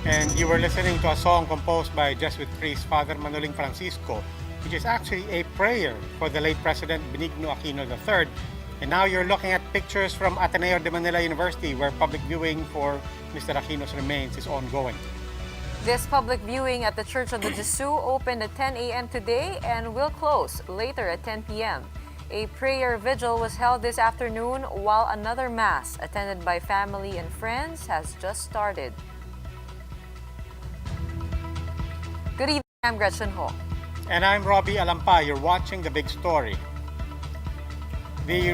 And you were listening to a song composed by Jesuit priest Father Manoling Francisco, which is actually a prayer for the late President Benigno Aquino III. And now you're looking at pictures from Ateneo de Manila University, where public viewing for Mr. Aquino's remains is ongoing. This public viewing at the Church of the Jesus opened at 10 a.m. today and will close later at 10 p.m. A prayer vigil was held this afternoon, while another mass attended by family and friends has just started. Good evening, I'm Gretchen Ho. And I'm Robbie Alampa. You're watching The Big Story. The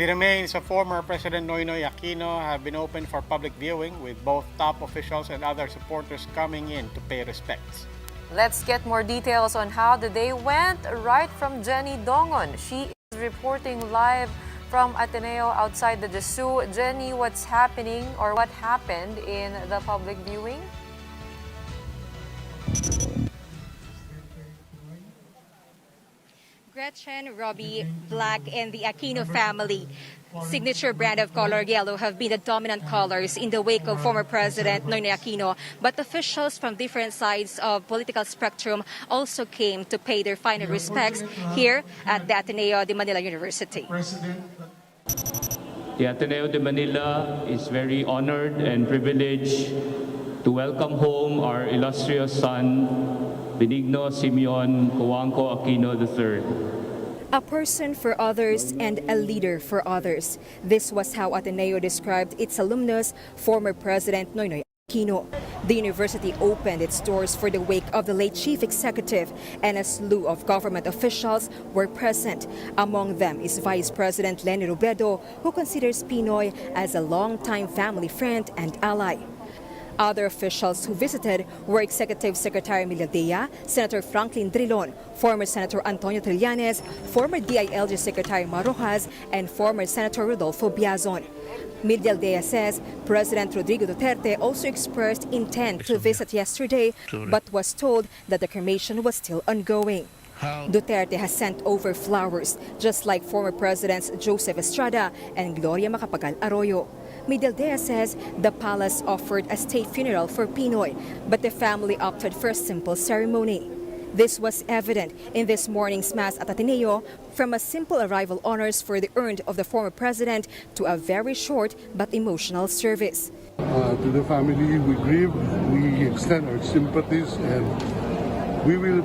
remains of former President Noynoy Aquino have been opened for public viewing, with both top officials and other supporters coming in to pay respects. Let's get more details on how the day went right from Jenny Dongon. She is reporting live from Ateneo outside the Jesus. Jenny, what's happening or what happened in the public viewing? Gretchen, Robbie, Black, and the Aquino family signature brand of color yellow have been the dominant colors in the wake of former President Noynoy Aquino. But officials from different sides of political spectrum also came to pay their final respects here at the Ateneo de Manila University. The Ateneo de Manila is very honored and privileged to welcome home our illustrious son, Benigno Simeon Cojuangco Aquino III. A person for others and a leader for others. This was how Ateneo described its alumnus, former President Noynoy Aquino. The university opened its doors for the wake of the late chief executive, and a slew of government officials were present. Among them is Vice President Leni Robredo, who considers PNoy as a longtime family friend and ally. Other officials who visited were Executive Secretary Miladea, Senator Franklin Drilon, former Senator Antonio Trillanes, former DILG Secretary Marojas, and former Senator Rodolfo Biazon. Miladea says President Rodrigo Duterte also expressed intent to visit yesterday, but was told that the cremation was still ongoing. Duterte has sent over flowers, just like former Presidents Joseph Estrada and Gloria Macapagal Arroyo. Miladea says the palace offered a state funeral for PNoy, but the family opted for a simple ceremony. This was evident in this morning's mass at Ateneo, from a simple arrival honors for the urn of the former president to a very short but emotional service. To the family, we grieve, we extend our sympathies, and we will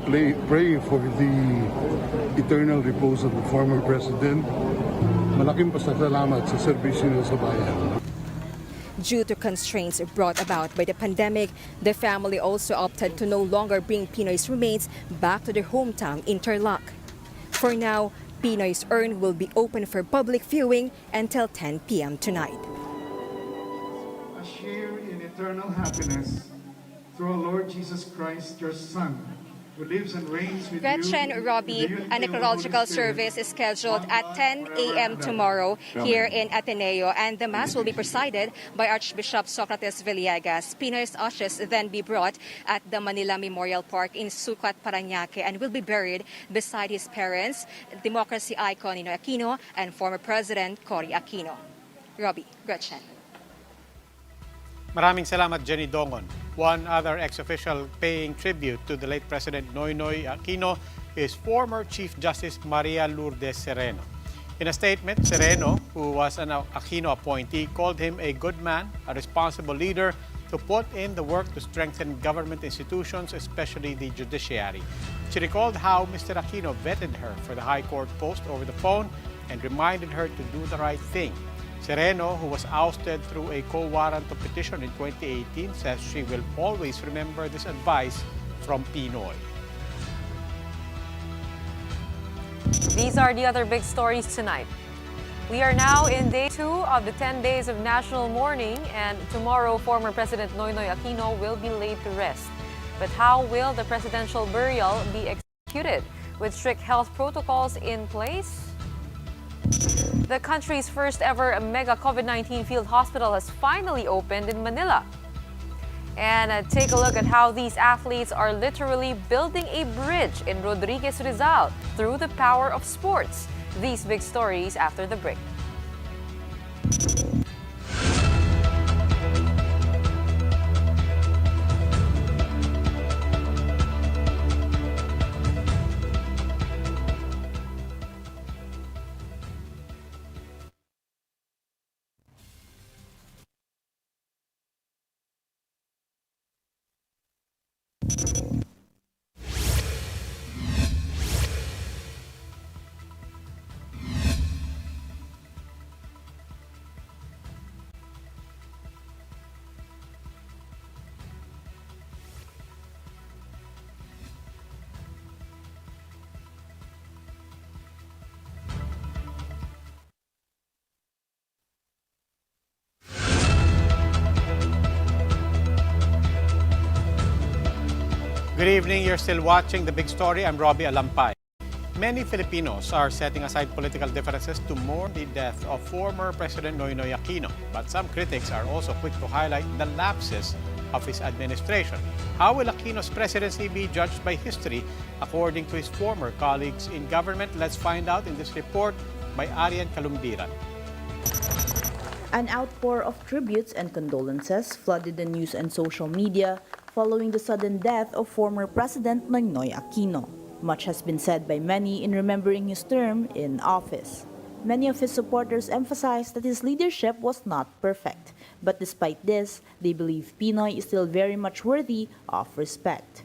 pray for the eternal repose of the former president. Malaking pasasalamat sa serbisyo niya sa bayan. Due to constraints brought about by the pandemic, the family also opted to no longer bring PNoy's remains back to their hometown in Tarlac. For now, PNoy's urn will be open for public viewing until 10 p.m. tonight. A share in eternal happiness through our Lord Jesus Christ, your Son, who lives and reigns with Gretchen, Robbie, a necrological service is scheduled at 10 a.m. tomorrow here in Ateneo, and the Mass will be presided by Archbishop Socrates Villegas. PNoy's ashes then be brought at the Manila Memorial Park in Sucat, Parañaque, and will be buried beside his parents, democracy icon Ninoy Aquino and former President Cory Aquino. Robbie, Gretchen. Maraming salamat, Jenny Dongon. One other ex-official paying tribute to the late President Noynoy Aquino is former Chief Justice Maria Lourdes Sereno. In a statement, Sereno, who was an Aquino appointee, called him a good man, a responsible leader to put in the work to strengthen government institutions, especially the judiciary. She recalled how Mr. Aquino vetted her for the High Court post over the phone and reminded her to do the right thing. Sereno, who was ousted through a co-warrant of petition in 2018, says she will always remember this advice from PNoy. These are the other big stories tonight. We are now in day 2 of the 10 days of national mourning, and tomorrow former President Noynoy Aquino will be laid to rest. But how will the presidential burial be executed? With strict health protocols in place? The country's first ever mega COVID-19 field hospital has finally opened in Manila. And take a look at how these athletes are literally building a bridge in Rodriguez, Rizal through the power of sports. These big stories after the break. Good evening. You're still watching The Big Story. I'm Robbie Alampay. Many Filipinos are setting aside political differences to mourn the death of former President Noynoy Aquino. But some critics are also quick to highlight the lapses of his administration. How will Aquino's presidency be judged by history according to his former colleagues in government? Let's find out in this report by Arian Kalumbiran. An outpour of tributes and condolences flooded the news and social media following the sudden death of former President Noynoy Aquino. Much has been said by many in remembering his term in office. Many of his supporters emphasized that his leadership was not perfect, but despite this, they believe PNoy is still very much worthy of respect.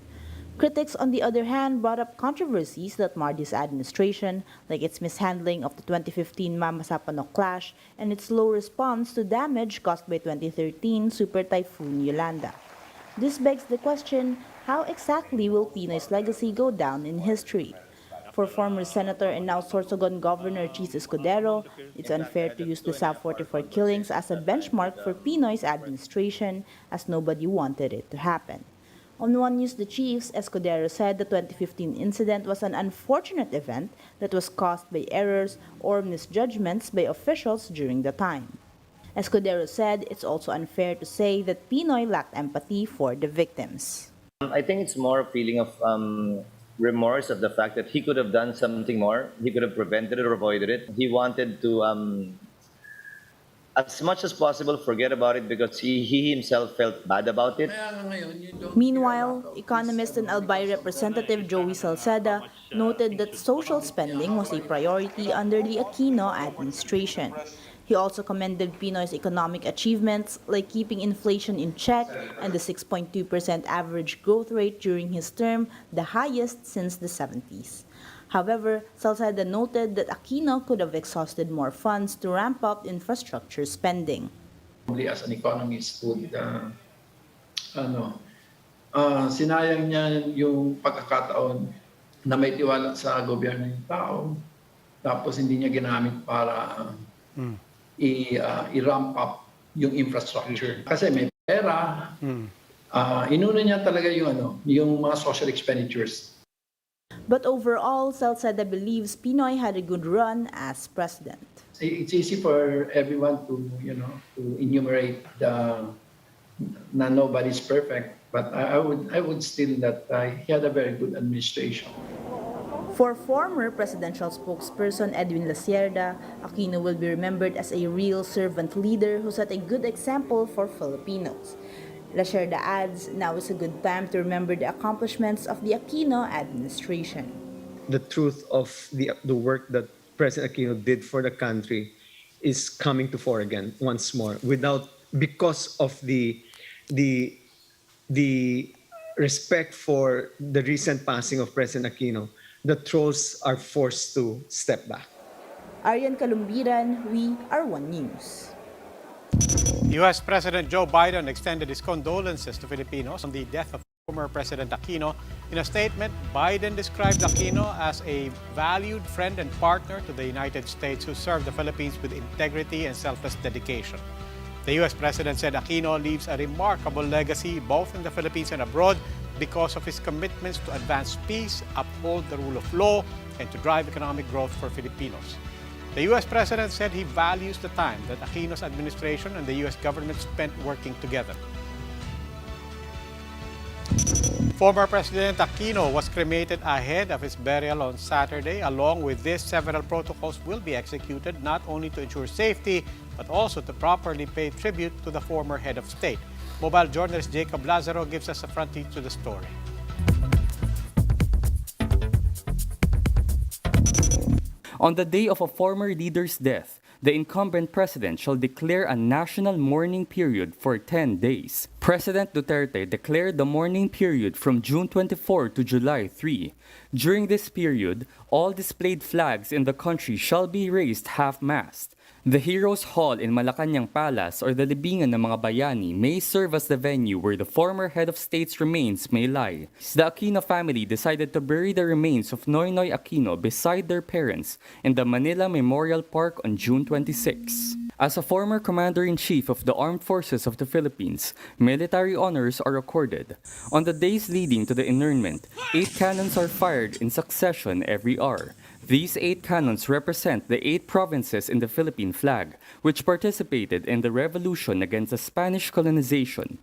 Critics, on the other hand, brought up controversies that marred his administration, like its mishandling of the 2015 Mama-Sapanok clash and its slow response to damage caused by 2013 Super Typhoon Yolanda. This begs the question, how exactly will PNoy's legacy go down in history? For former Senator and now Sorsogon Governor Chis Escudero, it's unfair to use the South 44 killings as a benchmark for PNoy's administration, as nobody wanted it to happen. On One News The Chiefs, Escudero said the 2015 incident was an unfortunate event that was caused by errors or misjudgments by officials during the time. Escudero said it's also unfair to say that PNoy lacked empathy for the victims. I think it's more a feeling of remorse of the fact that he could have done something more. He could have prevented it or avoided it. He wanted to, as much as possible, forget about it because he himself felt bad about it. Meanwhile, economist and Albay Representative Joey Salceda noted that social spending was a priority under the Aquino administration. He also commended PNoy's economic achievements, like keeping inflation in check and the 6.2% average growth rate during his term, the highest since the 70s. However, Salceda noted that Aquino could have exhausted more funds to ramp up infrastructure spending. As an economist, sinayang niya yung pagkakataon na may tiwala sa gobyerno ng tao, tapos hindi niya ginamit para i-ramp up yung infrastructure. Kasi may pera, inuna niya talaga yung mga social expenditures. But overall, Salceda believes PNoy had a good run as president. It's easy for everyone to enumerate na nobody's perfect, but I would still that he had a very good administration. For former presidential spokesperson Edwin Lacierda, Aquino will be remembered as a real servant leader who set a good example for Filipinos. Lacierda adds, now is a good time to remember the accomplishments of the Aquino administration. The truth of the work that President Aquino did for the country is coming to fore again once more, because of the respect for the recent passing of President Aquino. The trolls are forced to step back. Arian Kalumbiran, we are One News. U.S. President Joe Biden extended his condolences to Filipinos on the death of former President Aquino. In a statement, Biden described Aquino as a valued friend and partner to the United States who served the Philippines with integrity and selfless dedication. The U.S. President said Aquino leaves a remarkable legacy both in the Philippines and abroad because of his commitments to advance peace, uphold the rule of law, and to drive economic growth for Filipinos. The U.S. President said he values the time that Aquino's administration and the U.S. government spent working together. Former President Aquino was cremated ahead of his burial on Saturday. Along with this, several protocols will be executed not only to ensure safety, but also to properly pay tribute to the former head of state. Mobile journalist Jacob Lazaro gives us a front page to the story. On the day of a former leader's death, the incumbent president shall declare a national mourning period for 10 days. President Duterte declared the mourning period from June 24 to July 3. During this period, all displayed flags in the country shall be raised half-mast. The Heroes Hall in Malacanang Palace or the Libingan ng mga Bayani may serve as the venue where the former head of state's remains may lie. The Aquino family decided to bury the remains of Noynoy Aquino beside their parents in the Manila Memorial Park on June 26. As a former Commander-in-Chief of the Armed Forces of the Philippines, military honors are accorded. On the days leading to the interment, 8 cannons are fired in succession every hour. These 8 cannons represent the 8 provinces in the Philippine flag, which participated in the revolution against the Spanish colonization.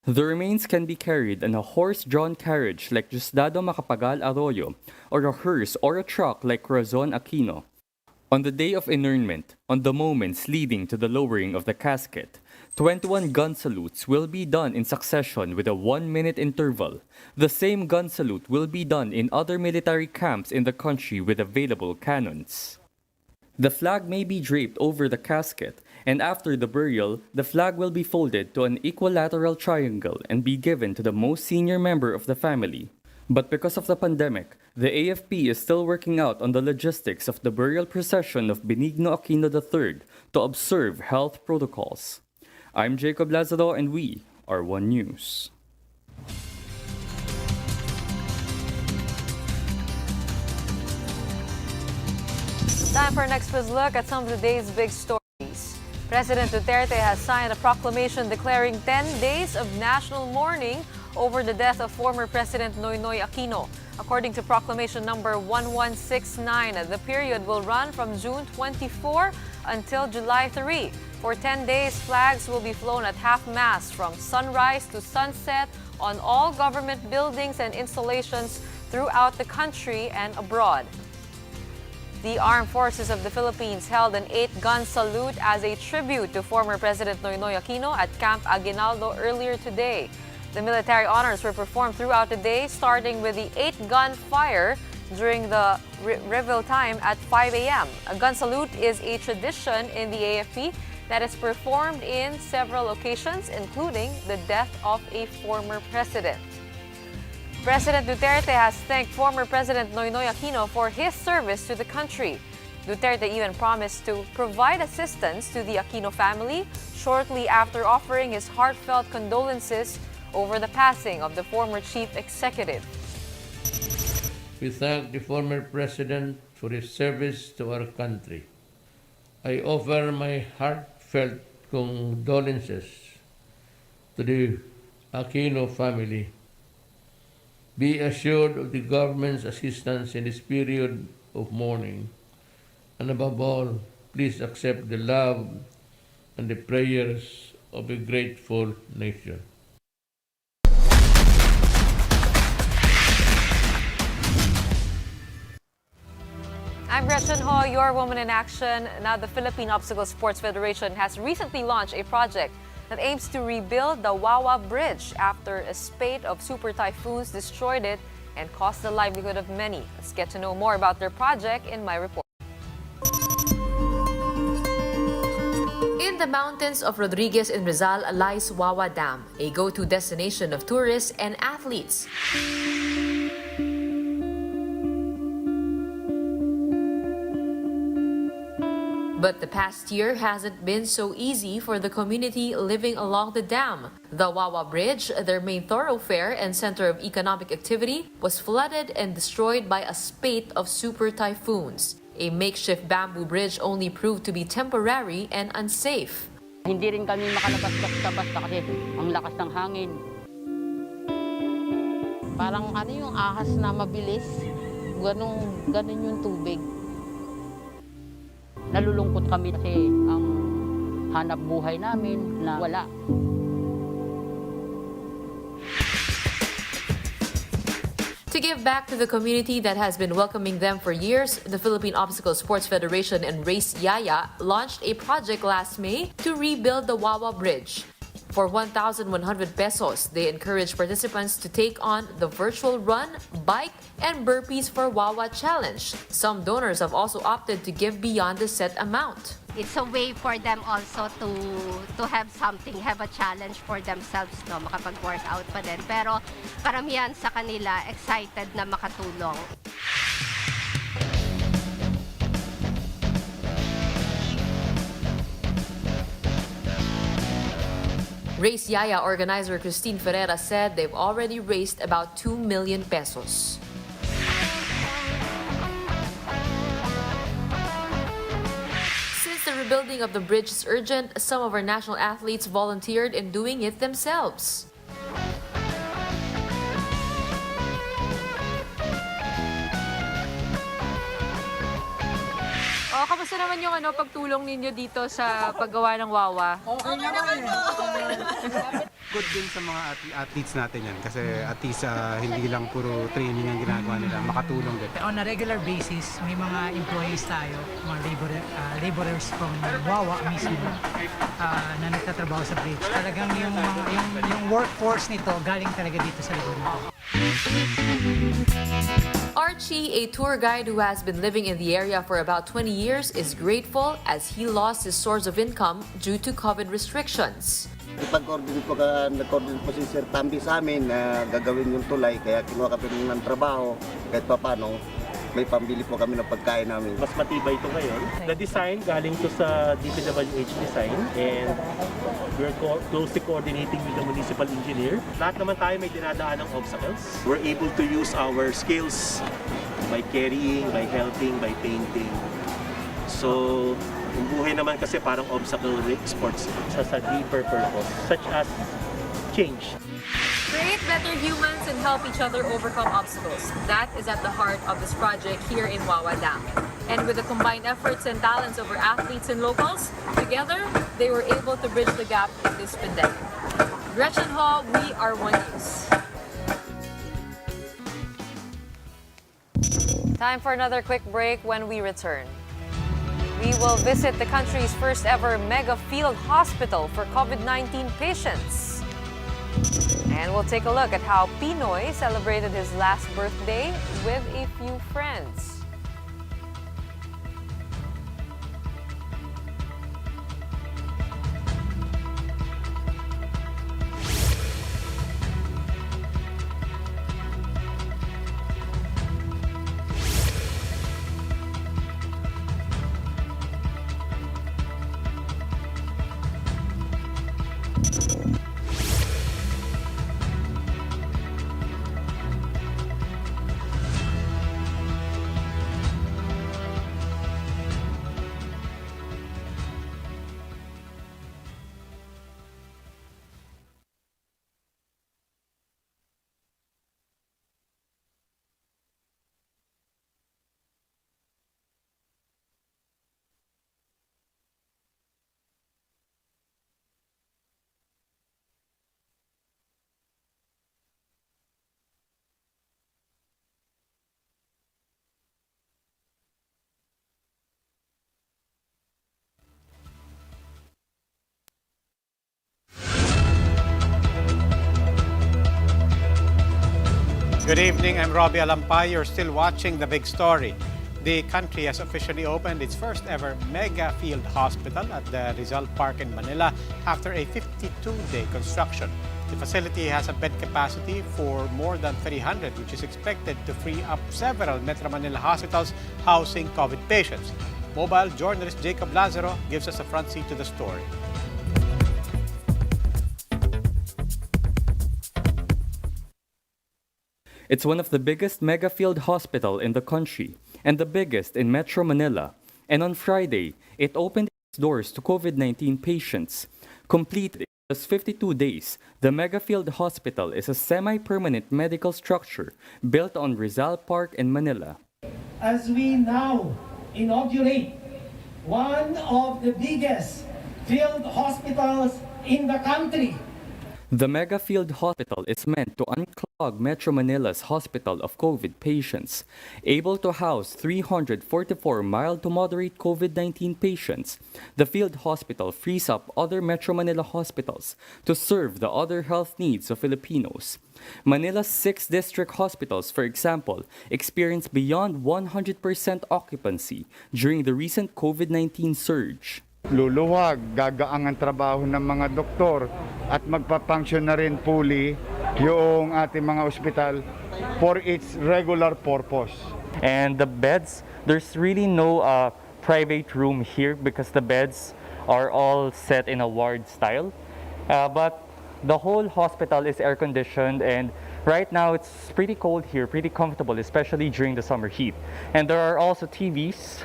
The remains can be carried in a horse-drawn carriage like Diosdado Macapagal Arroyo, or a hearse or a truck like Corazon Aquino. On the day of interment, on the moments leading to the lowering of the casket, 21 gun salutes will be done in succession with a 1-minute interval. The same gun salute will be done in other military camps in the country with available cannons. The flag may be draped over the casket, and after the burial, the flag will be folded to an equilateral triangle and be given to the most senior member of the family. But because of the pandemic, the AFP is still working out on the logistics of the burial procession of Benigno Aquino III to observe health protocols. I'm Jacob Lazaro and we are One News. Time for our next quiz look at some of the day's big stories. President Duterte has signed a proclamation declaring 10 days of national mourning over the death of former President Noynoy Aquino. According to proclamation number 1169, the period will run from June 24 until July 3. For 10 days, flags will be flown at half-mast from sunrise to sunset on all government buildings and installations throughout the country and abroad. The Armed Forces of the Philippines held an 8-gun salute as a tribute to former President Noynoy Aquino at Camp Aguinaldo earlier today. The military honors were performed throughout the day, starting with the 8-gun fire during the reveille time at 5 a.m. A gun salute is a tradition in the AFP that is performed in several occasions, including the death of a former president. President Duterte has thanked former President Noynoy Aquino for his service to the country. Duterte even promised to provide assistance to the Aquino family shortly after offering his heartfelt condolences over the passing of the former chief executive. We thank the former president for his service to our country. I offer my heartfelt condolences to the Aquino family. Be assured of the government's assistance in this period of mourning. And above all, please accept the love and the prayers of a grateful nation. I'm Gretchen Ho, your Woman in Action. Now, the Philippine Obstacle Sports Federation has recently launched a project that aims to rebuild the Wawa Bridge after a spate of super typhoons destroyed it and cost the livelihood of many. Let's get to know more about their project in my report. In the mountains of Rodriguez in Rizal lies Wawa Dam, a go-to destination of tourists and athletes. But the past year hasn't been so easy for the community living along the dam. The Wawa Bridge, their main thoroughfare and center of economic activity, was flooded and destroyed by a spate of super typhoons. A makeshift bamboo bridge only proved to be temporary and unsafe. Hindi rin kami makalabas basta-basta kasi ang lakas ng hangin. Parang ano yung ahas na mabilis, ganun yung tubig. Nalulungkot kami kasi ang hanap buhay namin na wala. To give back to the community that has been welcoming them for years, the Philippine Obstacle Sports Federation and Race Yaya launched a project last May to rebuild the Wawa Bridge. For 1,100 pesos, they encourage participants to take on the virtual run, bike, and burpees for Wawa Challenge. Some donors have also opted to give beyond the set amount. It's a way for them also to have something, have a challenge for themselves, no, makapag-workout pa din. Pero karamihan sa kanila excited na makatulong. Race Yaya organizer Christine Ferreira said they've already raised about 2 million pesos. Since the rebuilding of the bridge is urgent, some of our national athletes volunteered in doing it themselves. Oh, kamusta naman yung pagtulong ninyo dito sa paggawa ng Wawa? Okay naman Good din sa mga athletes natin yan kasi at least hindi lang puro training ang ginagawa nila, makatulong din. On a regular basis, may mga employees tayo, mga laborers from Wawa mismo na nagtatrabaho sa bridge. Talagang yung workforce nito galing talaga dito sa lugar nito. Archie, a tour guide who has been living in the area for about 20 years, is grateful as he lost his source of income due to COVID restrictions. Nag-coordinate po si Sir Tambi sa amin na gagawin yung tulay, kaya kinuha kami ng trabaho kahit pa paano may pambili po kami ng pagkain namin. Mas matibay ito ngayon. The design galing to sa DPWH design and we're closely coordinating with the municipal engineer. Lahat naman tayo may dinadaan ng obstacles. We're able to use our skills by carrying, by helping, by painting. So, yung buhay naman kasi parang obstacle sports sa deeper purpose, such as change. Create better humans and help each other overcome obstacles. That is at the heart of this project here in Wawa Dam. And with the combined efforts and talents of our athletes and locals, together, they were able to bridge the gap in this pandemic. Gretchen Hall, we are One News. Time for another quick break. When we return, we will visit the country's first ever mega field hospital for COVID-19 patients. And we'll take a look at how PNoy celebrated his last birthday with a few friends. Good evening, I'm Robbie Alampay. You're still watching The Big Story. The country has officially opened its first ever mega field hospital at the Rizal Park in Manila after a 52-day construction. The facility has a bed capacity for more than 300, which is expected to free up several Metro Manila hospitals housing COVID patients. Mobile journalist Jacob Lazaro gives us a front seat to the story. It's one of the biggest mega field hospital in the country and the biggest in Metro Manila. And on Friday, it opened its doors to COVID-19 patients. Completed in just 52 days, the mega field hospital is a semi-permanent medical structure built on Rizal Park in Manila. As we now inaugurate one of the biggest field hospitals in the country. The Mega Field Hospital is meant to unclog Metro Manila's hospital of COVID patients, able to house 344 mild to moderate COVID-19 patients. The field hospital frees up other Metro Manila hospitals to serve the other health needs of Filipinos. Manila's 6 district hospitals, for example, experienced beyond 100% occupancy during the recent COVID-19 surge. Luluwag, gagaang ang trabaho ng mga doktor at magpapunction na rin fully yung ating mga ospital for its regular purpose. And the beds, there's really no private room here because the beds are all set in a ward style. But the whole hospital is air conditioned, and right now it's pretty cold here, pretty comfortable, especially during the summer heat. And there are also TVs.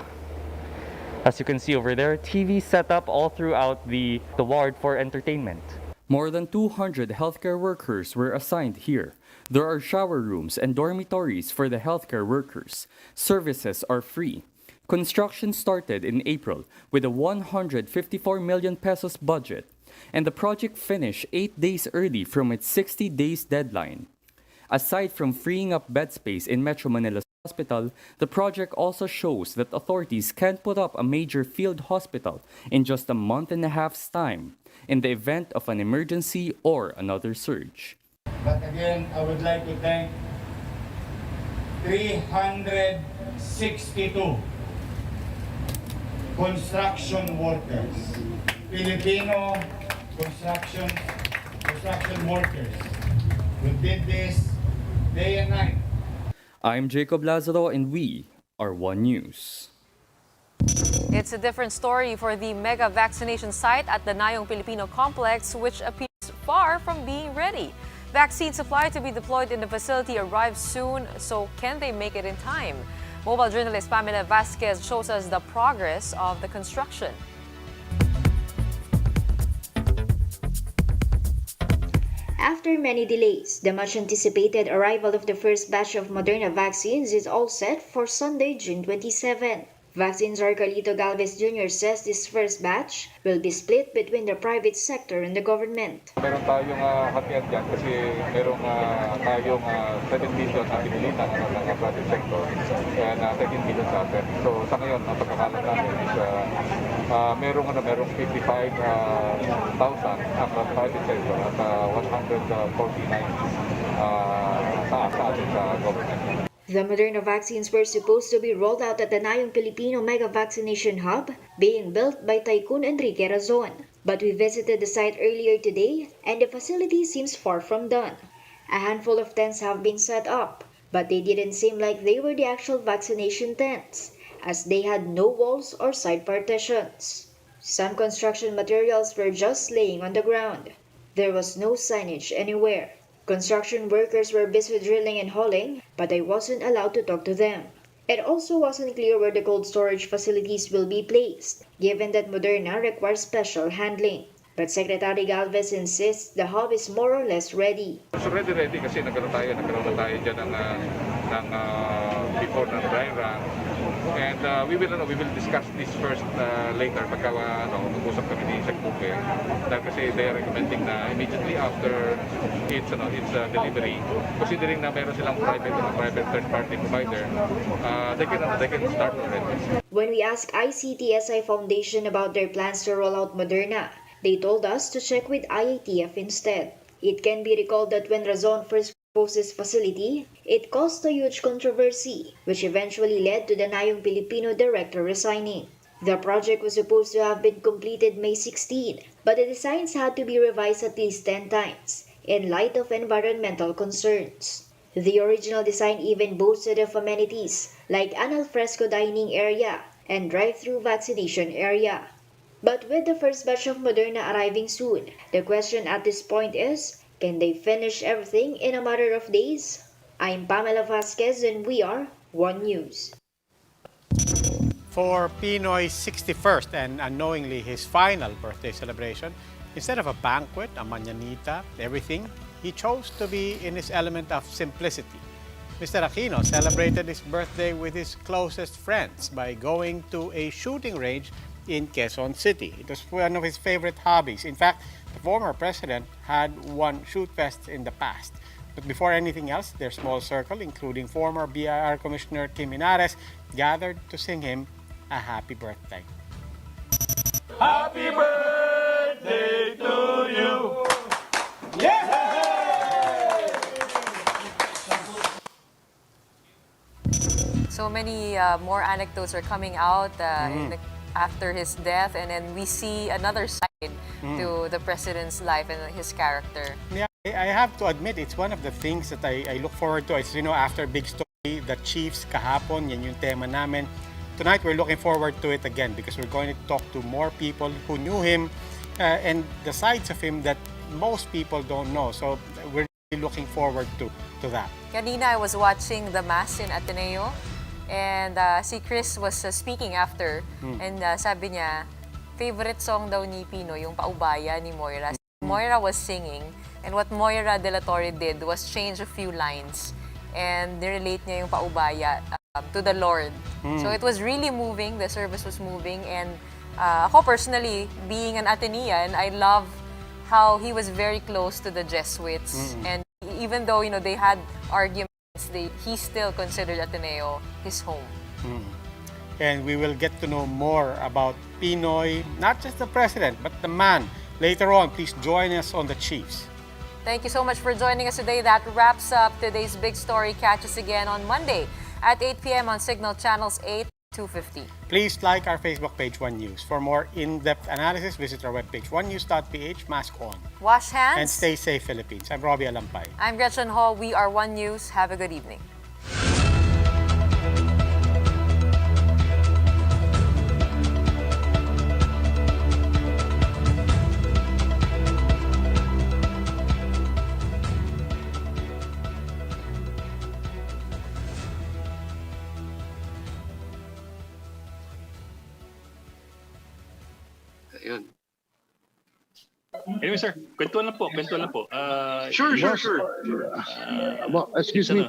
As you can see over there, TV set up all throughout the ward for entertainment. More than 200 healthcare workers were assigned here. There are shower rooms and dormitories for the healthcare workers. Services are free. Construction started in April with a 154 million pesos budget, and the project finished 8 days early from its 60 days deadline. Aside from freeing up bed space in Metro Manila's hospital, the project also shows that authorities can put up a major field hospital in just a month and a half's time in the event of an emergency or another surge. But again, I would like to thank 362 construction workers, Filipino construction workers who did this day and night. I'm Jacob Lazaro, and we are One News. It's a different story for the mega vaccination site at the Nayong Filipino complex, which appears far from being ready. Vaccine supply to be deployed in the facility arrives soon, so can they make it in time? Mobile journalist Pamela Vasquez shows us the progress of the construction. After many delays, the much-anticipated arrival of the first batch of Moderna vaccines is all set for Sunday, June 27. Vaccine czar Carlito Galvez Jr. says this first batch will be split between the private sector and the government. Meron tayong hatian dyan kasi meron tayong 7 million na pinilitan ng private sector and 13 million sa atin. So sa ngayon, ang pagkakalat namin is merong 55,000 ang private sector at 149 sa atin sa government. The Moderna vaccines were supposed to be rolled out at the Nayong Filipino Mega Vaccination Hub being built by Tycoon Enrique Razon. But we visited the site earlier today and the facility seems far from done. A handful of tents have been set up, but they didn't seem like they were the actual vaccination tents, as they had no walls or side partitions. Some construction materials were just laying on the ground. There was no signage anywhere. Construction workers were busy drilling and hauling, but I wasn't allowed to talk to them. It also wasn't clear where the cold storage facilities will be placed, given that Moderna requires special handling. But Secretary Galvez insists the hub is more or less ready. So ready kasi nagkaroon na tayo dyan ng before ng dry run. And we will discuss this first later pagka mag-usap kami ni Secretary. Dahil kasi they are recommending na immediately after its delivery, considering na meron silang private third-party provider, they can start already. When we asked ICTSI Foundation about their plans to roll out Moderna, they told us to check with IATF instead. It can be recalled that when Razon first proposed this facility, it caused a huge controversy, which eventually led to the Nayong Filipino director resigning. The project was supposed to have been completed May 16, but the designs had to be revised at least 10 times in light of environmental concerns. The original design even boasted of amenities like an alfresco dining area and drive-through vaccination area. But with the first batch of Moderna arriving soon, the question at this point is, can they finish everything in a matter of days? I'm Pamela Vasquez and we are One News. For PNoy's 61st and unknowingly his final birthday celebration, instead of a banquet, a mañanita, everything, he chose to be in his element of simplicity. Mr. Aquino celebrated his birthday with his closest friends by going to a shooting range in Quezon City. It was one of his favorite hobbies. In fact, The former president had won shoot fests in the past. But before anything else, their small circle, including former BIR Commissioner Kim Inares, gathered to sing him a happy birthday. Happy birthday to you. So many more anecdotes are coming out after his death, and then we see another side to the president's life and his character. Yeah, I have to admit, it's one of the things that I look forward to. It's, after Big Story, the Chiefs kahapon, yan yung tema namin. Tonight, we're looking forward to it again because we're going to talk to more people who knew him and the sides of him that most people don't know. So we're really looking forward to that. Kanina, I was watching the Mass in Ateneo, and si Chris was speaking after, and sabi niya, favorite song daw ni PNoy, yung Paubaya ni Moira. Moira was singing, and what Moira de la Torre did was change a few lines, and nirelate niya yung Paubaya to the Lord. So it was really moving, the service was moving, and ako personally, being an Atenean, I love how he was very close to the Jesuits, and even though they had arguments, he still considered Ateneo his home. And we will get to know more about PNoy, not just the president, but the man. Later on, please join us on the Chiefs. Thank you so much for joining us today. That wraps up today's big story. Catch us again on Monday at 8 p.m. on Signal Channels 8, 250. Please like our Facebook page, One News. For more in-depth analysis, visit our webpage, onenews.ph. Mask on. Wash hands. And stay safe, Philippines. I'm Robbie Alampay. I'm Gretchen Hall. We are One News. Have a good evening. Ayun. Anyway, sir, kwentuhan lang po. Sure. Well, excuse me.